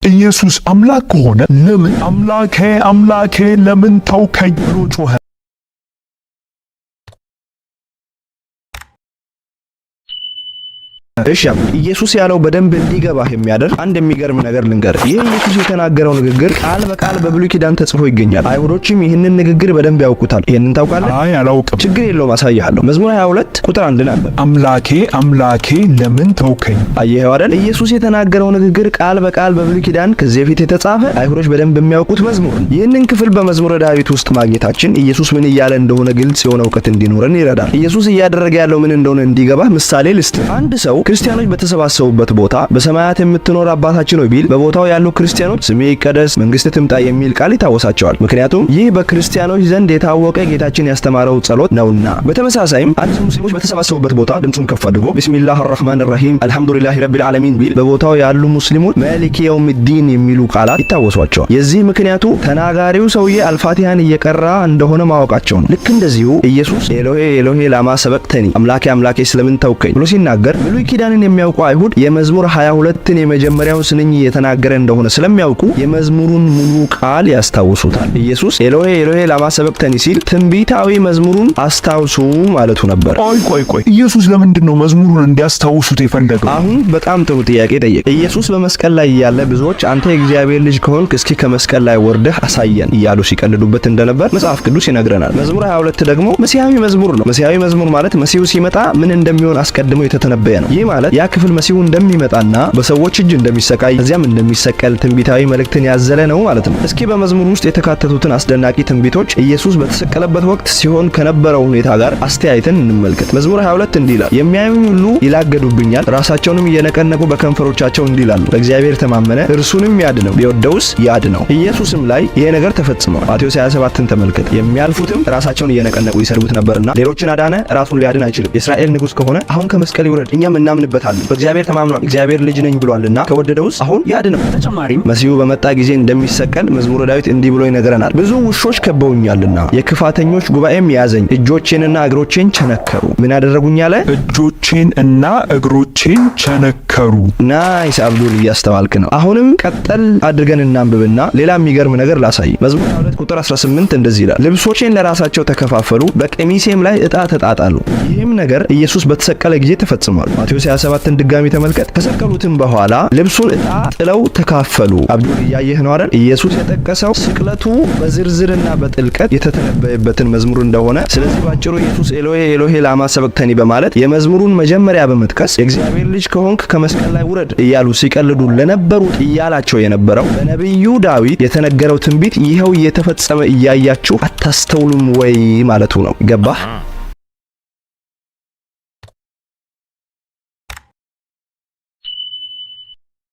ኢየሱስ አምላክ ከሆነ ለምን አምላኬ አምላኬ ለምን ተውከኝ ብሎ ጮኸ? እሺ ኢየሱስ ያለው በደንብ እንዲገባህ የሚያደርግ አንድ የሚገርም ነገር ልንገር። ይህ ኢየሱስ የተናገረው ንግግር ቃል በቃል በብሉይ ኪዳን ተጽፎ ይገኛል። አይሁዶችም ይህንን ንግግር በደንብ ያውቁታል። ይሄንን ታውቃለህ? አይ አላውቅም። ችግር የለውም አሳይሃለሁ። መዝሙር 22 ቁጥር 1 ነበር። አምላኬ አምላኬ ለምን ተውከኝ። አየኸው አይደል? ኢየሱስ የተናገረው ንግግር ቃል በቃል በብሉይ ኪዳን ከዚህ በፊት የተጻፈ አይሁዶች በደንብ የሚያውቁት መዝሙር። ይህንን ክፍል በመዝሙረ ዳዊት ውስጥ ማግኘታችን ኢየሱስ ምን እያለ እንደሆነ ግልጽ የሆነ እውቀት እንዲኖረን ይረዳል። ኢየሱስ እያደረገ ያለው ምን እንደሆነ እንዲገባህ ምሳሌ ልስጥ። አንድ ሰው ክርስቲያኖች በተሰባሰቡበት ቦታ በሰማያት የምትኖር አባታችን ሆይ ቢል በቦታው ያሉ ክርስቲያኖች ስሜ ይቀደስ መንግስት ትምጣ የሚል ቃል ይታወሳቸዋል። ምክንያቱም ይህ በክርስቲያኖች ዘንድ የታወቀ ጌታችን ያስተማረው ጸሎት ነውና። በተመሳሳይም አንድ ሙስሊሞች በተሰባሰቡበት ቦታ ድምጹን ከፍ አድርጎ ቢስሚላሂር ረህማኒር ረሂም አልሐምዱሊላሂ ረቢል ዓለሚን ቢል በቦታው ያሉ ሙስሊሞች ማሊኪ የውሚዲን የሚሉ ቃላት ይታወሷቸዋል። የዚህ ምክንያቱ ተናጋሪው ሰውዬ አልፋቲሃን እየቀራ እንደሆነ ማወቃቸው ነው። ልክ እንደዚሁ ኢየሱስ ኤሎሄ ኤሎሄ ላማ ሰበቅተኒ አምላኬ አምላኬ ስለምን ተውከኝ ብሎ ሲናገር ብሉይ ኪዳንን የሚያውቁ አይሁድ የመዝሙር 22ን የመጀመሪያውን ስንኝ የተናገረ እንደሆነ ስለሚያውቁ የመዝሙሩን ሙሉ ቃል ያስታውሱታል። ኢየሱስ ኤሎሄ ኤሎሄ ላማ ሰበቅተኒ ሲል ትንቢታዊ መዝሙሩን አስታውሱ ማለቱ ነበር። ቆይ ኢየሱስ ለምንድን ነው መዝሙሩን እንዲያስታውሱት የፈለገው? አሁን በጣም ጥሩ ጥያቄ ጠየቅ። ኢየሱስ በመስቀል ላይ ያለ ብዙዎች አንተ የእግዚአብሔር ልጅ ከሆንክ እስኪ ከመስቀል ላይ ወርደህ አሳየን እያሉ ሲቀልዱበት እንደነበር መጽሐፍ ቅዱስ ይነግረናል። መዝሙር 22 ደግሞ መሲያዊ መዝሙር ነው። መሲያዊ መዝሙር ማለት መሲሁ ሲመጣ ምን እንደሚሆን አስቀድሞ የተተነበየ ነው። ይህ ማለት ያ ክፍል መሲሁ እንደሚመጣና በሰዎች እጅ እንደሚሰቃይ ከዚያም እንደሚሰቀል ትንቢታዊ መልእክትን ያዘለ ነው ማለት ነው። እስኪ በመዝሙር ውስጥ የተካተቱትን አስደናቂ ትንቢቶች ኢየሱስ በተሰቀለበት ወቅት ሲሆን ከነበረው ሁኔታ ጋር አስተያይተን እንመልከት። መዝሙር 22 እንዲህ ይላል፣ የሚያዩኝ ሁሉ ይላገዱብኛል፣ ራሳቸውንም እየነቀነቁ በከንፈሮቻቸው እንዲህ ይላሉ፣ በእግዚአብሔር ተማመነ እርሱንም ያድነው ቢወደውስ ያድነው። ኢየሱስም ላይ ይሄ ነገር ተፈጽሟል። ማቴዎስ 27ን ተመልከት። የሚያልፉትም ራሳቸውን እየነቀነቁ ይሰድቡት ነበርና ሌሎችን አዳነ፣ ራሱን ሊያድን አይችልም። የእስራኤል ንጉሥ ከሆነ አሁን ከመስቀል ይውረድ፣ እኛም እናምንበታለን። በእግዚአብሔር ተማምኗል፣ እግዚአብሔር ልጅ ነኝ ብሏልና ከወደደውስ አሁን ያድነው። በተጨማሪም መሲሁ በመጣ ጊዜ እንደሚሰቀል መዝሙረ ዳዊት እንዲህ ብሎ ይነግረናል። ብዙ ውሾች ከበውኛልና የክፋተኞች ጉባኤም ያዘኝ፣ እጆቼንና እግሮቼን ቸነከሩ። ምን ያደረጉኝ አለ? እጆቼን እና እግሮቼን ቸነከሩ። ናይስ አብዱል፣ እያስተዋልክ ነው። አሁንም ቀጠል አድርገን እናንብብና ሌላ የሚገርም ነገር ላሳይ። መዝሙር 22 ቁጥር 18 እንደዚህ ይላል፣ ልብሶቼን ለራሳቸው ተከፋፈሉ፣ በቀሚሴም ላይ ዕጣ ተጣጣሉ። ይህም ነገር ኢየሱስ በተሰቀለ ጊዜ ተፈጽሟል። ማቴዎስ 27ን ድጋሚ ተመልከት። ከሰቀሉትም በኋላ ልብሱን ዕጣ ጥለው ተካፈሉ። አብዱል እያየህ ነው አይደል? ኢየሱስ የጠቀሰው ስቅለቱ በዝርዝርና በጥልቀት የተተነበየበትን መዝሙር እንደሆነ። ስለዚህ ባጭሩ ኢየሱስ ኤሎሄ ኤሎሄ ላማ ሰበቅተኒ በማለት የመዝሙሩን መጀመሪያ በመጥቀስ የእግዚአብሔር ልጅ ከሆንክ ከመስቀል ላይ ውረድ እያሉ ሲቀልዱ ለነበሩት እያላቸው የነበረው በነቢዩ ዳዊት የተነገረው ትንቢት ይኸው እየተፈጸመ እያያችሁ አታስተውሉም ወይ ማለቱ ነው። ገባህ?